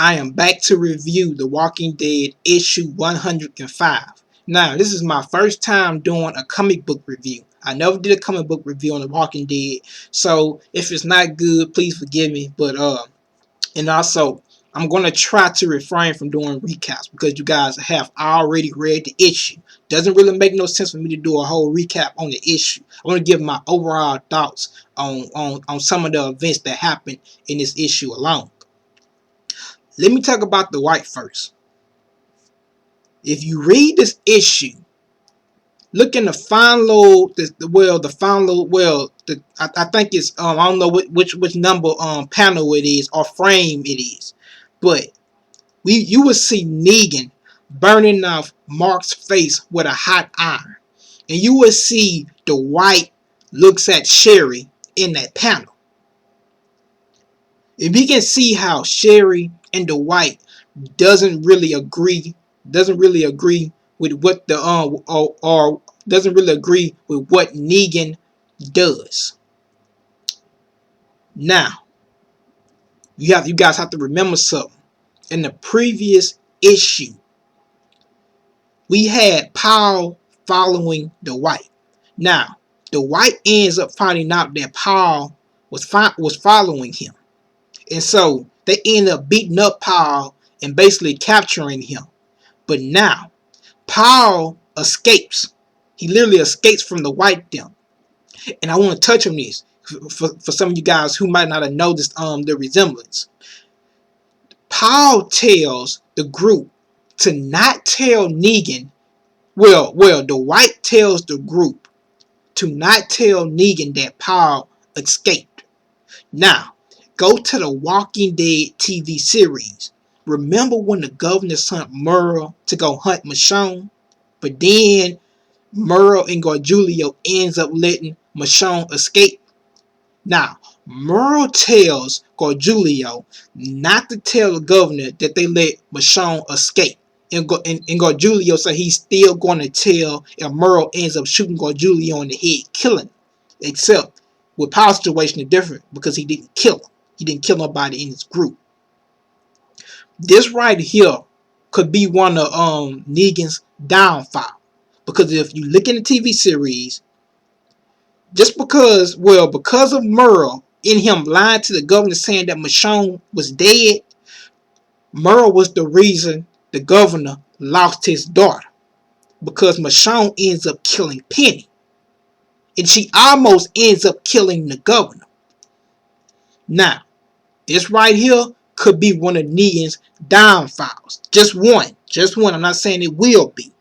I am back to review The Walking Dead issue 105. Now, this is my first time doing a comic book review. I never did a comic book review on The Walking Dead, so if it's not good, please forgive me. And also, I'm going to try to refrain from doing recaps because you guys have already read the issue. Doesn't really make no sense for me to do a whole recap on the issue. I want to give my overall thoughts on some of the events that happened in this issue alone. Let me talk about Dwight first. If you read this issue, look in the final, I think it's I don't know which number panel it is or frame it is, but you will see Negan burning off Mark's face with a hot iron, and you will see Dwight looks at Sherry in that panel. If you can see how Sherry and Dwight doesn't really agree with what the or doesn't really agree with what Negan does. Now, you guys have to remember something. In the previous issue, we had Paul following Dwight. Now, Dwight ends up finding out that Paul was following him. And so they end up beating up Paul and basically capturing him. But now, Paul escapes. He literally escapes from the White them. And I want to touch on this for some of you guys who might not have noticed the resemblance. Paul tells the group to not tell Negan. Well, Dwight tells the group to not tell Negan that Paul escaped. Now, go to the Walking Dead TV series. Remember when the governor sent Merle to go hunt Michonne? But then Merle and Gargiulo ends up letting Michonne escape. Now, Merle tells Gargiulo not to tell the governor that they let Michonne escape. And Gargiulo said he's still going to tell if Merle ends up shooting Gargiulo in the head, killing him. Except with Paul's situation is different because he didn't kill him. He didn't kill nobody in his group. This right here could be one of Negan's downfall. Because if you look in the TV series, just because of Merle in him lying to the governor saying that Michonne was dead, Merle was the reason the governor lost his daughter. Because Michonne ends up killing Penny. And she almost ends up killing the governor. Now, this right here could be one of Negan's downfalls. Just one. I'm not saying it will be.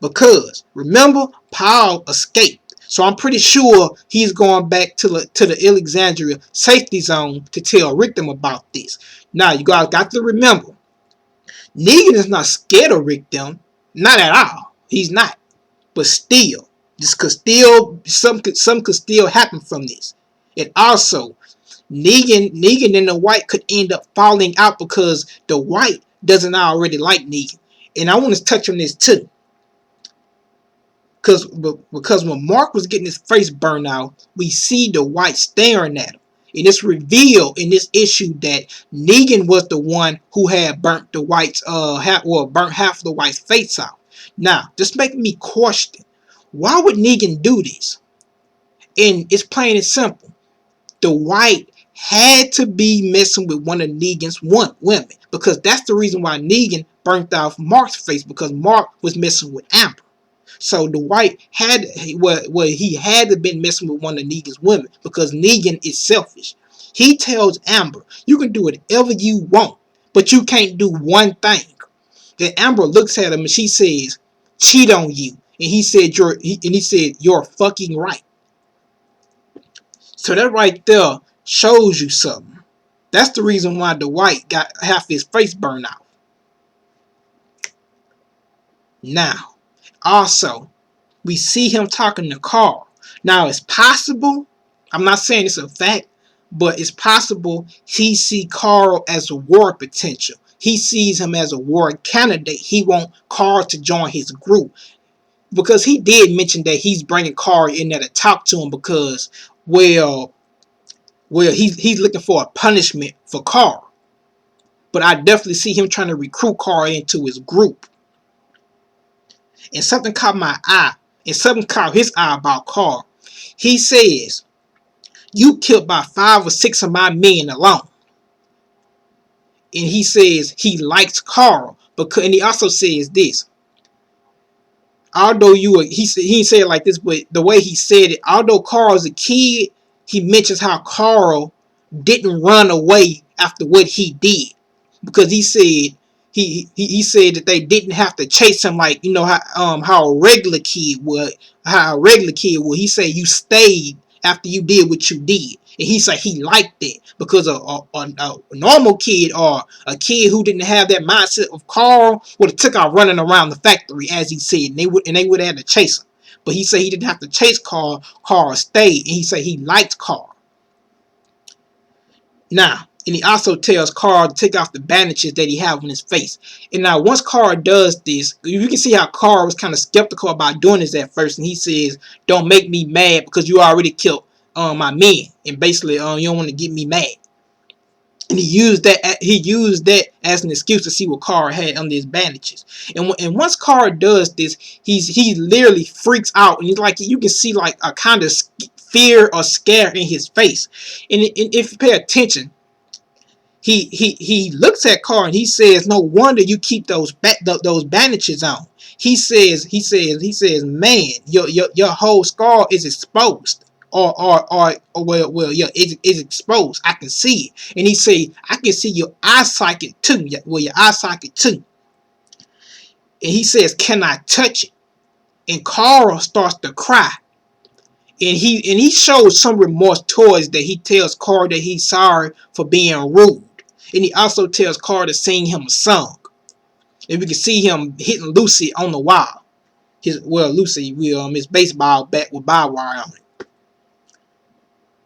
Because, remember, Paul escaped. So I'm pretty sure he's going back to the Alexandria safety zone to tell Rick'em about this. Now, you guys got to remember, Negan is not scared of Rick'em. Not at all. He's not. But still, something could still happen from this. And also, Negan and the White could end up falling out because the White doesn't already like Negan. And I want to touch on this too. Because when Mark was getting his face burned out, we see the White staring at him. And it's revealed in this issue that Negan was the one who had burnt the White's burnt half of the White's face out. Now, this makes me question, why would Negan do this? And it's plain and simple. The White had to be messing with one of Negan's women, because that's the reason why Negan burnt off Mark's face, because Mark was messing with Amber. So the White had to been messing with one of Negan's women, because Negan is selfish. He tells Amber, you can do whatever you want, but you can't do one thing. Then Amber looks at him and she says, cheat on you. And he said, you're fucking right. So that right there shows you something. That's the reason why the White got half his face burned out. Now, also, we see him talking to Carl. Now, it's possible, I'm not saying it's a fact, but it's possible he sees Carl as a war potential. He sees him as a war candidate. He wants Carl to join his group. Because he did mention that he's bringing Carl in there to talk to him because, he's looking for a punishment for Carl. but I definitely see him trying to recruit Carl into his group. And something caught my eye, and something caught his eye about Carl. He says, "You killed about 5 or 6 of my men alone." And he says he likes Carl, because, and he also says this. Although he didn't say it like this, but the way he said it, although Carl's a kid, he mentions how Carl didn't run away after what he did, because he said he said that they didn't have to chase him like, how a regular kid would. He said you stayed after you did what you did. And he said he liked that, because a normal kid, or a kid who didn't have that mindset of Carl, would have took out running around the factory, as he said, and they would have had to chase him. But he said he didn't have to chase Carl. Carl stayed, and he said he liked Carl. Now, and he also tells Carl to take off the bandages that he had on his face. And now, once Carl does this, you can see how Carl was kind of skeptical about doing this at first. And he says, "Don't make me mad, because you already killed my men. And basically, you don't want to get me mad." And he used that as an excuse to see what Carl had under his bandages. And once Carl does this, he literally freaks out. And he's like, you can see like a kind of fear or scare in his face. And if you pay attention, he looks at Carl and he says, "No wonder you keep those bandages on." He says, "Man, your whole skull is exposed." Yeah, it's exposed. I can see it. And he say, "I can see your eye socket too." Well, your eye socket too. And he says, "Can I touch it?" And Carl starts to cry. And he shows some remorse towards that. He tells Carl that he's sorry for being rude. And he also tells Carl to sing him a song. And we can see him hitting Lucy on the wall. Lucy will his baseball bat with barbed wire on it.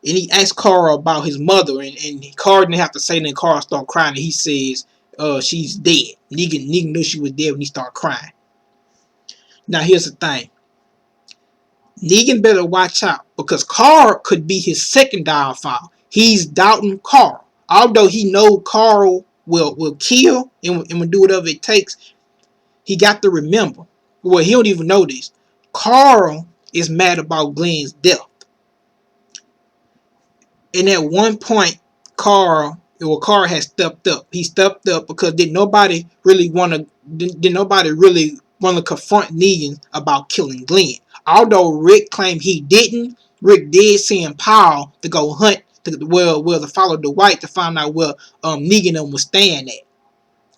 And he asks Carl about his mother, and Carl didn't have to say anything. Carl started crying, and he says, "She's dead." Negan knew she was dead when he started crying. Now here's the thing. Negan better watch out, because Carl could be his second downfall. He's doubting Carl. Although he knows Carl will kill and will do whatever it takes, he got to remember, well, he don't even know this, Carl is mad about Glenn's death. And at one point, Carl has stepped up. He stepped up because did nobody really want to confront Negan about killing Glenn. Although Rick claimed he didn't, Rick did send Paul to go hunt to follow Dwight to find out where Negan was staying at.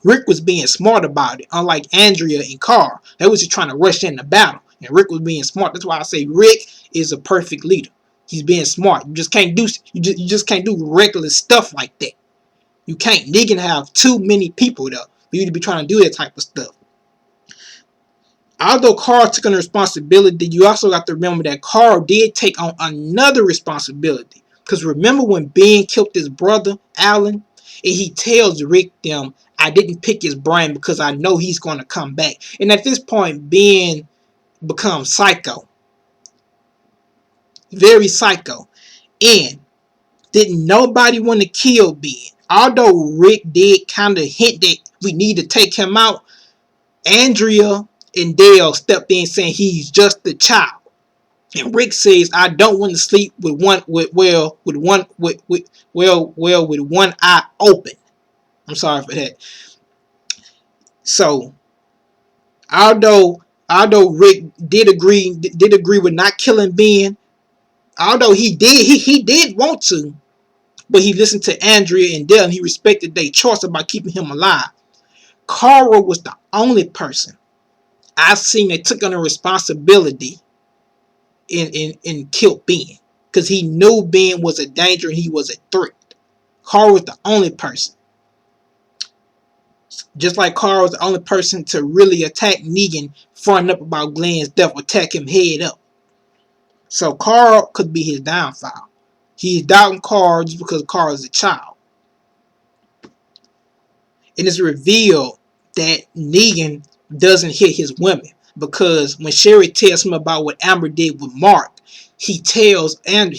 Rick was being smart about it, unlike Andrea and Carl. They was just trying to rush in the battle, and Rick was being smart. That's why I say Rick is a perfect leader. He's being smart. You just can't do reckless stuff like that. You can't. Negan have too many people though for you to be trying to do that type of stuff. Although Carl took on the responsibility, you also got to remember that Carl did take on another responsibility. Because remember when Ben killed his brother, Alan? And he tells Rick them, "I didn't pick his brain because I know he's going to come back." And at this point, Ben becomes psycho. Very psycho. And didn't nobody want to kill Ben. Although Rick did kind of hint that we need to take him out, Andrea and Dale stepped in saying he's just a child. And Rick says, "I don't want to sleep with one eye open." I'm sorry for that. So, although Rick did agree with not killing Ben, although he did want to, but he listened to Andrea and Dale and he respected their choice about keeping him alive. Carl was the only person I've seen that took on a responsibility and killed Ben, because he knew Ben was a danger and he was a threat. Carl was the only person. Just like Carl was the only person to really attack Negan, fronting up about Glenn's death, attack him head up. So Carl could be his downfall. He's doubting Carl just because Carl is a child. And it's revealed that Negan doesn't hit his women, because when Sherry tells him about what Amber did with Mark, he tells Sherry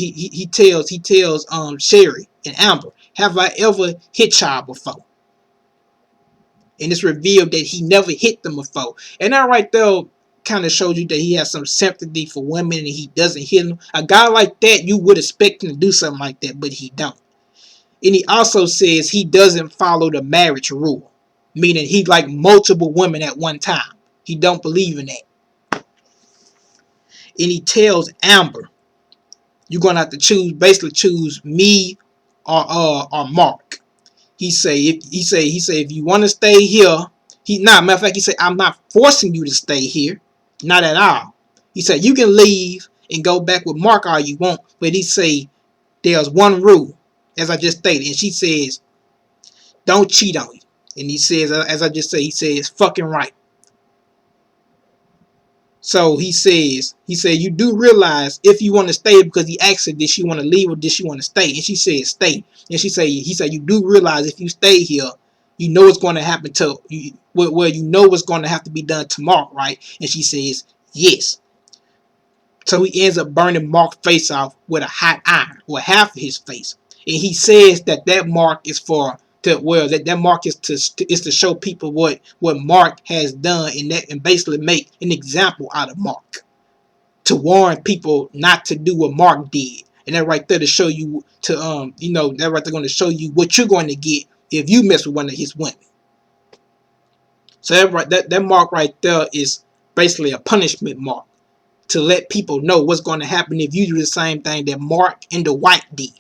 and Amber, "Have I ever hit y'all before?" And it's revealed that he never hit them before. And that right there kind of shows you that he has some sympathy for women and he doesn't hit them. A guy like that, you would expect him to do something like that, but he don't. And he also says he doesn't follow the marriage rule, meaning he like multiple women at one time. He don't believe in that. And he tells Amber, you're gonna have to basically choose me or Mark. He say if you want to stay here, matter of fact, he said I'm not forcing you to stay here, not at all. He said you can leave and go back with Mark all you want, but he say there's one rule, as I just stated, and she says don't cheat on you. And he says, as I just said, he says fucking right. So he said, you do realize if you want to stay, because he asked her, did she want to leave or did she want to stay? And she said, stay. And he said, you do realize if you stay here, you know what's going to happen to you, well, you know what's going to have to be done tomorrow, right? And she says, yes. So he ends up burning Mark's face off with a hot iron, or half of his face. And he says that mark is that mark is to show people what Mark has done, and basically make an example out of Mark, to warn people not to do what Mark did. And that right there to show you that right there going to show you what you're going to get if you mess with one of his women. So that mark right there is basically a punishment mark to let people know what's going to happen if you do the same thing that Mark and Dwight did.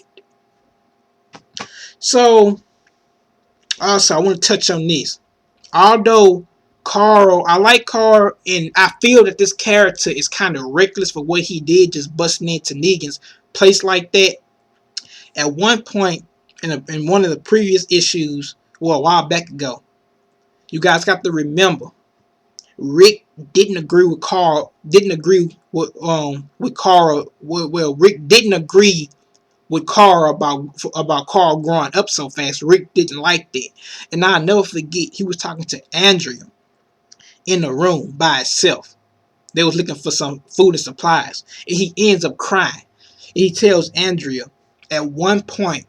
So also, I want to touch on this. Although I like Carl, and I feel that this character is kind of reckless for what he did, just busting into Negan's place like that. At one point, in one of the previous issues, well, a while back ago, you guys got to remember, Rick didn't agree with Carl. Didn't agree with Carl. Well, Rick didn't agree with Carl about Carl growing up so fast. Rick didn't like that. And I'll never forget, he was talking to Andrea in the room by himself. They was looking for some food and supplies. And he ends up crying. And he tells Andrea, at one point,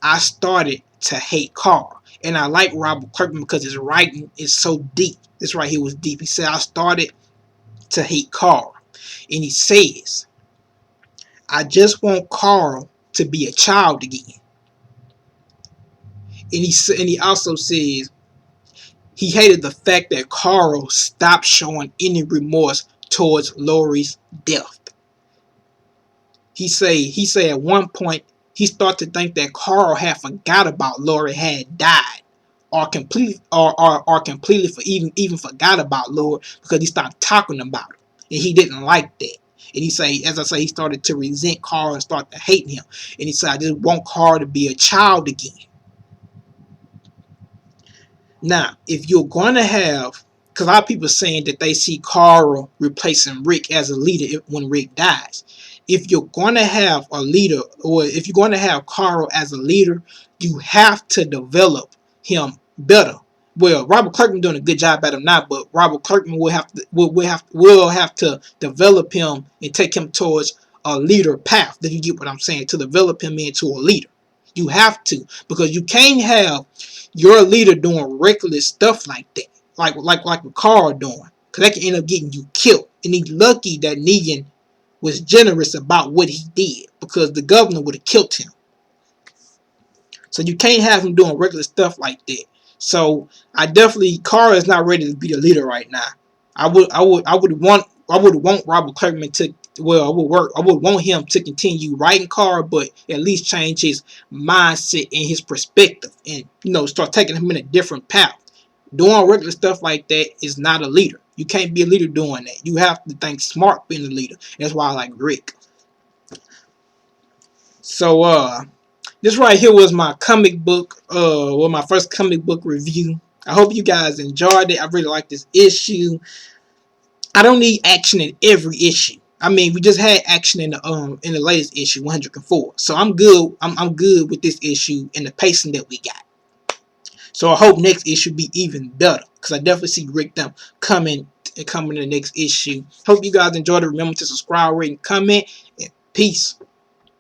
I started to hate Carl. And I like Robert Kirkman because his writing is so deep. This right here was deep. He said, I started to hate Carl. And he says, I just want Carl to be a child again. And he also says he hated the fact that Carl stopped showing any remorse towards Lori's death. He say at one point he started to think that Carl had forgot about Lori had died, or completely even forgot about Lori, because he stopped talking about her, and he didn't like that. And he say, as I say, he started to resent Carl and start to hate him. And he said, I just want Carl to be a child again. Now, if you're going to have, because a lot of people are saying that they see Carl replacing Rick as a leader when Rick dies. If you're going to have a leader, or if you're going to have Carl as a leader, you have to develop him better. Well, Robert Kirkman doing a good job at him now, but Robert Kirkman will have to develop him and take him towards a leader path. If you get what I'm saying, to develop him into a leader, you have to, because you can't have your leader doing reckless stuff like that, like what Carl doing, because that can end up getting you killed. And he's lucky that Negan was generous about what he did, because the governor would have killed him. So you can't have him doing reckless stuff like that. So Carl is not ready to be the leader right now. I would want Robert Kirkman to, I would want him to continue writing Carl, but at least change his mindset and his perspective, and start taking him in a different path. Doing regular stuff like that is not a leader. You can't be a leader doing that. You have to think smart being a leader. That's why I like Rick. So this right here was my comic book, my first comic book review. I hope you guys enjoyed it. I really like this issue. I don't need action in every issue. I mean, we just had action in the latest issue, 104. So I'm good. I'm good with this issue and the pacing that we got. So I hope next issue be even better, because I definitely see Rick them coming in the next issue. Hope you guys enjoyed it. Remember to subscribe, rate, and comment. And peace.